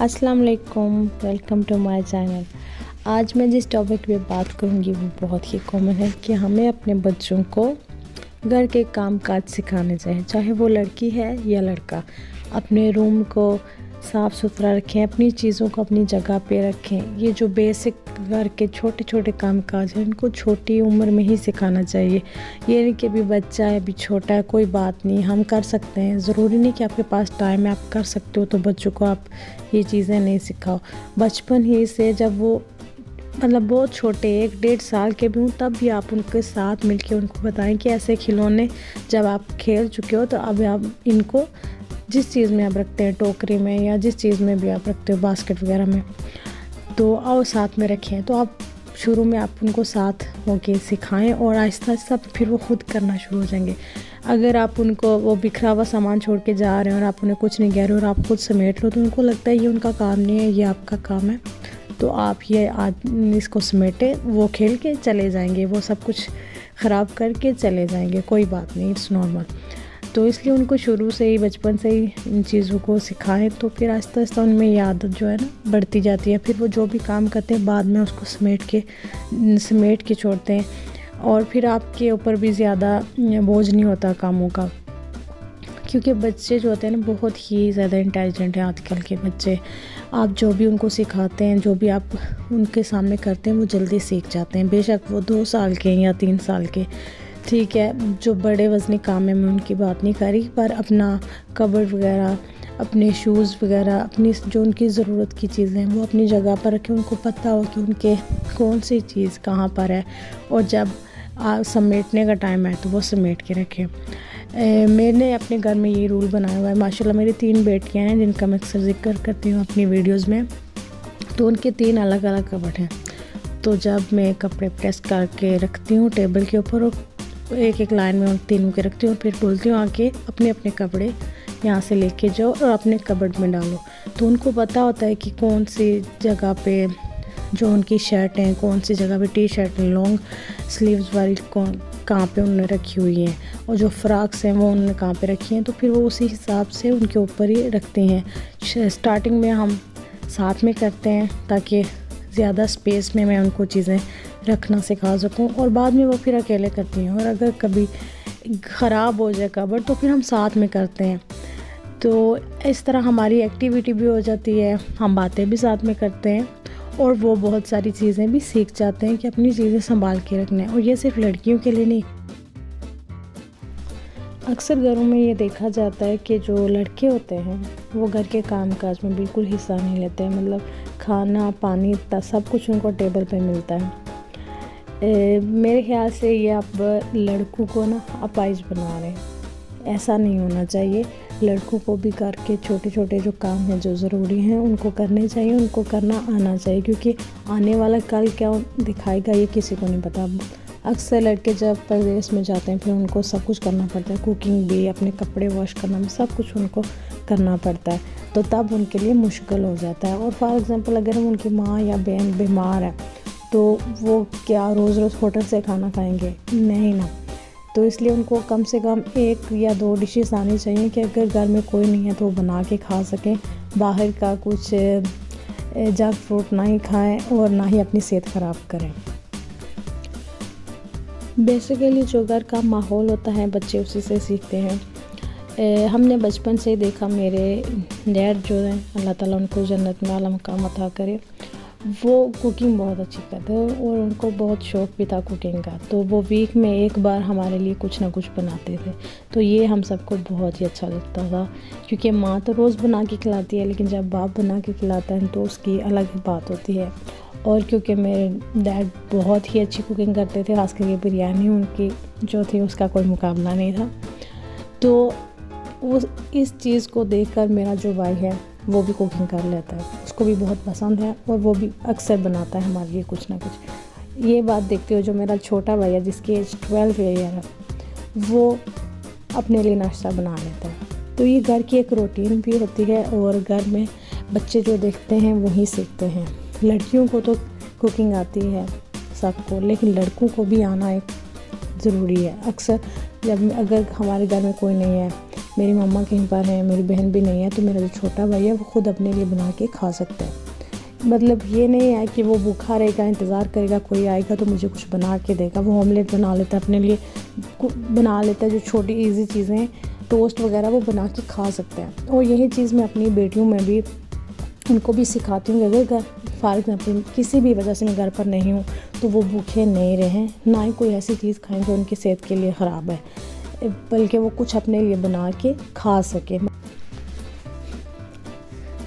अस्सलाम वालेकुम, welcome to my channel. आज मैं जिस टॉपिक पे बात करूँगी वो बहुत ही कॉमन है कि हमें अपने बच्चों को घर के काम काज सिखाने चाहिए, चाहे वो लड़की है या लड़का। अपने रूम को साफ़ सुथरा रखें, अपनी चीज़ों को अपनी जगह पे रखें। ये जो बेसिक घर के छोटे छोटे काम काज हैं इनको छोटी उम्र में ही सिखाना चाहिए। ये नहीं कि अभी बच्चा है, अभी छोटा है, कोई बात नहीं, हम कर सकते हैं। ज़रूरी नहीं कि आपके पास टाइम है, आप कर सकते हो तो बच्चों को आप ये चीज़ें नहीं सिखाओ। बचपन ही से जब वो बहुत छोटे 1-1.5 साल के भी हों तब भी आप उनके साथ मिलके उनको बताएं कि ऐसे खिलौने जब आप खेल चुके हो तो अब आप इनको जिस चीज़ में आप रखते हैं, टोकरी में या जिस चीज़ में भी आप रखते हो, बास्केट वगैरह में, तो आओ साथ में रखें। तो आप शुरू में आप उनको साथ होके सिखाएं और आहिस्ता आहिस्ता फिर वो खुद करना शुरू हो जाएंगे। अगर आप उनको वो बिखरा हुआ सामान छोड़ के जा रहे हैं और आप उन्हें कुछ नहीं कह रहे हो और आप खुद समेट लो तो उनको लगता है ये उनका काम नहीं है, ये आपका काम है, तो आप ये आज इसको समेटे, वो खेल के चले जाएंगे, वो सब कुछ ख़राब करके चले जाएंगे, कोई बात नहीं, इट्स नॉर्मल। तो इसलिए उनको शुरू से ही, बचपन से ही इन चीज़ों को सिखाएं तो फिर आहिस्ता आहिस्ता उनमें ये आदत जो है ना बढ़ती जाती है। फिर वो जो भी काम करते हैं बाद में उसको समेट के छोड़ते हैं और फिर आपके ऊपर भी ज़्यादा बोझ नहीं होता कामों का, क्योंकि बच्चे जो होते हैं ना बहुत ही ज़्यादा इंटेलिजेंट हैं आजकल के बच्चे। आप जो भी उनको सिखाते हैं, जो भी आप उनके सामने करते हैं, वो जल्दी सीख जाते हैं। बेशक वो 2 साल के या 3 साल के, ठीक है। जो बड़े वज़नी काम है मैं उनकी बात नहीं कर रही, पर अपना कबर्ड वगैरह, अपने शूज़ वगैरह, अपनी जो उनकी ज़रूरत की चीज़ें हैं वो अपनी जगह पर रखें। उनको पता हो कि उनके कौन सी चीज़ कहाँ पर है और जब समेटने का टाइम है तो वो समेट के रखें। मैंने अपने घर में ये रूल बनाया हुआ है। माशाल्लाह मेरी 3 बेटियाँ हैं जिनका मैं अक्सर जिक्र करती हूँ अपनी वीडियोज़ में, तो उनके 3 अलग अलग कबर्ड हैं। तो जब मैं कपड़े प्रेस करके रखती हूँ टेबल के ऊपर और एक एक लाइन में उन तीनों के रखती हूँ, फिर बोलती हूँ आके अपने अपने कपड़े यहाँ से लेके जाओ और अपने कबर्ड में डालो। तो उनको पता होता है कि कौन सी जगह पे जो उनकी शर्ट हैं, कौन सी जगह पे टी शर्ट लॉन्ग स्लीव्स वाली कहाँ पे उन्होंने रखी हुई हैं और जो फ्रॉक्स हैं वो उन्होंने कहाँ पे रखी हैं। तो फिर वो उसी हिसाब से उनके ऊपर ही रखते हैं। स्टार्टिंग में हम साथ में करते हैं ताकि ज़्यादा स्पेस में मैं उनको चीज़ें रखना सिखा सकूं और बाद में वो फिर अकेले करती हैं। और अगर कभी ख़राब हो जाए कबर्ड तो फिर हम साथ में करते हैं। तो इस तरह हमारी एक्टिविटी भी हो जाती है, हम बातें भी साथ में करते हैं और वो बहुत सारी चीज़ें भी सीख जाते हैं कि अपनी चीज़ें संभाल के रखना है। और ये सिर्फ लड़कियों के लिए नहीं, अक्सर घरों में ये देखा जाता है कि जो लड़के होते हैं वो घर के काम काज में बिल्कुल हिस्सा नहीं लेते हैं। खाना पानी सब कुछ उनको टेबल पे मिलता है। मेरे ख्याल से ये आप लड़कों को ना अपाहिज बना रहे हैं। ऐसा नहीं होना चाहिए। लड़कों को भी घर के छोटे छोटे जो काम हैं जो ज़रूरी हैं उनको करने चाहिए, उनको करना आना चाहिए, क्योंकि आने वाला कल क्या दिखाएगा ये किसी को नहीं पता। अक्सर लड़के जब परदेश में जाते हैं फिर उनको सब कुछ करना पड़ता है, कुकिंग भी, अपने कपड़े वॉश करना भी, सब कुछ उनको करना पड़ता है। तो तब उनके लिए मुश्किल हो जाता है। और फॉर एग्ज़ाम्पल अगर हम उनकी माँ या बहन बीमार है तो वो क्या रोज़ रोज़ होटल से खाना खाएंगे? नहीं ना। तो इसलिए उनको कम से कम 1 या 2 डिशेस आनी चाहिए कि अगर घर में कोई नहीं है तो वो बना के खा सकें। बाहर का कुछ जंक फूड ना ही खाएं और ना ही अपनी सेहत ख़राब करें। बेसिकली जो घर का माहौल होता है बच्चे उसी से सीखते हैं। हमने बचपन से ही देखा, मेरे डैड जो हैं अल्लाह ताला उनको जन्नत में आला मकाम अता करे, वो कुकिंग बहुत अच्छी करते हैं और उनको बहुत शौक़ भी था कुकिंग का। तो वो वीक में 1 बार हमारे लिए कुछ ना कुछ बनाते थे। तो ये हम सबको बहुत ही अच्छा लगता था, क्योंकि माँ तो रोज़ बना के खिलाती है लेकिन जब बाप बना के खिलाता है तो उसकी अलग ही बात होती है। और क्योंकि मेरे डैड बहुत ही अच्छी कुकिंग करते थे, खास करके बिरयानी उनकी जो थी उसका कोई मुकाबला नहीं था। तो इस चीज़ को देखकर मेरा जो भाई है वो भी कुकिंग कर लेता है, उसको भी बहुत पसंद है और वो भी अक्सर बनाता है हमारे लिए कुछ ना कुछ। ये बात देखते हो जो मेरा छोटा भाई है जिसकी एज 12 ईयर है, वो अपने लिए नाश्ता बना लेता है। तो ये घर की एक रूटीन भी होती है और घर में बच्चे जो देखते हैं वही सीखते हैं। लड़कियों को तो कुकिंग आती है सबको, लेकिन लड़कों को भी आना एक ज़रूरी है। अक्सर अगर हमारे घर में कोई नहीं है मेरी मम्मा कहीं पर है, मेरी बहन भी नहीं है, तो मेरा जो छोटा भाई है वो खुद अपने लिए बना के खा सकता है। मतलब ये नहीं है कि वो भूखा रहेगा, इंतज़ार करेगा कोई आएगा तो मुझे कुछ बना के देगा। वो ऑमलेट बना लेता है, अपने लिए बना लेता है, जो छोटी इजी चीज़ें, टोस्ट वगैरह वो बना के खा सकते हैं। और यही चीज़ मैं अपनी बेटियों में भी उनको भी सिखाती हूँ कि अगर फॉर एग्जाम्पल किसी भी वजह से मैं घर पर नहीं हूँ तो वो भूखे नहीं रहें, ना ही कोई ऐसी चीज़ खाएं जो उनकी सेहत के लिए ख़राब है, बल्कि वो कुछ अपने लिए बना के खा सके।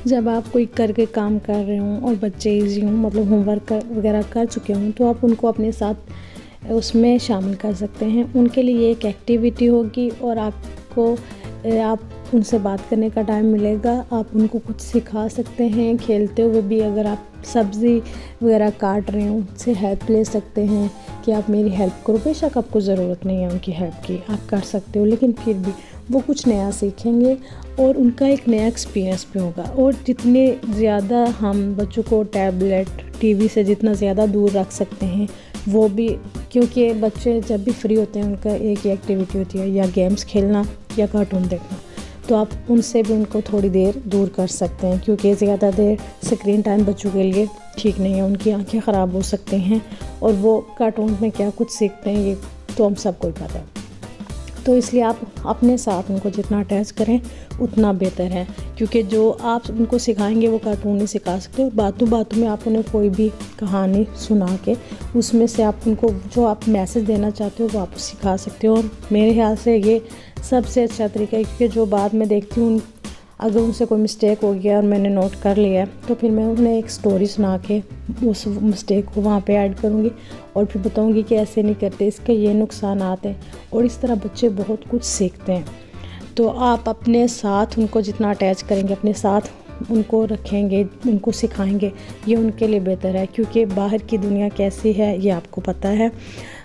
जब आप कोई करके काम कर रहे हों और बच्चे ईजी हों, मतलब होमवर्क वगैरह कर चुके हों, तो आप उनको अपने साथ उसमें शामिल कर सकते हैं। उनके लिए एक एक्टिविटी होगी और आप उनसे बात करने का टाइम मिलेगा। आप उनको कुछ सिखा सकते हैं, खेलते हुए भी। अगर आप सब्ज़ी वगैरह काट रहे हो, उनसे हेल्प ले सकते हैं कि आप मेरी हेल्प करो। बेशक आपको ज़रूरत नहीं है उनकी हेल्प की, आप कर सकते हो, लेकिन फिर भी वो कुछ नया सीखेंगे और उनका एक नया एक्सपीरियंस भी होगा। और जितने ज़्यादा हम बच्चों को टैबलेट, टीवी से जितना ज़्यादा दूर रख सकते हैं वो भी, क्योंकि बच्चे जब भी फ्री होते हैं उनका एक ही एक्टिविटी होती है, या गेम्स खेलना या कार्टून देखना। तो आप उनसे भी उनको थोड़ी देर दूर कर सकते हैं, क्योंकि ज़्यादा देर स्क्रीन टाइम बच्चों के लिए ठीक नहीं है, उनकी आंखें ख़राब हो सकती हैं और वो कार्टून में क्या कुछ सीखते हैं ये तो हम सबको ही पता है। तो इसलिए आप अपने साथ उनको जितना अटैच करें उतना बेहतर है, क्योंकि जो आप उनको सिखाएंगे वो कार्टून नहीं सिखा सकते। बातों बातों में आप उन्हें कोई भी कहानी सुना के उसमें से आप उनको जो आप मैसेज देना चाहते हो वो आप सिखा सकते हो। और मेरे ख्याल से ये सबसे अच्छा तरीका है, क्योंकि जो बात मैं देखती हूँ, अगर उनसे कोई मिस्टेक हो गया और मैंने नोट कर लिया तो फिर मैं उन्हें एक स्टोरी सुना के उस मिस्टेक को वहाँ पे ऐड करूँगी और फिर बताऊँगी कि ऐसे नहीं करते, इसके ये नुकसान आते हैं। और इस तरह बच्चे बहुत कुछ सीखते हैं। तो आप अपने साथ उनको जितना अटैच करेंगे, अपने साथ उनको रखेंगे, उनको सिखाएंगे, ये उनके लिए बेहतर है। क्योंकि बाहर की दुनिया कैसी है ये आपको पता है,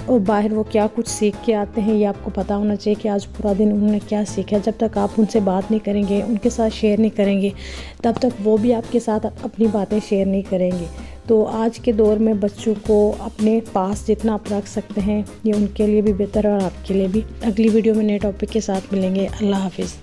और बाहर वो क्या कुछ सीख के आते हैं ये आपको पता होना चाहिए कि आज पूरा दिन उन्होंने क्या सीखा। जब तक आप उनसे बात नहीं करेंगे, उनके साथ शेयर नहीं करेंगे, तब तक वो भी आपके साथ अपनी बातें शेयर नहीं करेंगे। तो आज के दौर में बच्चों को अपने पास जितना आप रख सकते हैं ये उनके लिए भी बेहतर है और आपके लिए भी। अगली वीडियो में नए टॉपिक के साथ मिलेंगे। अल्लाह हाफिज़।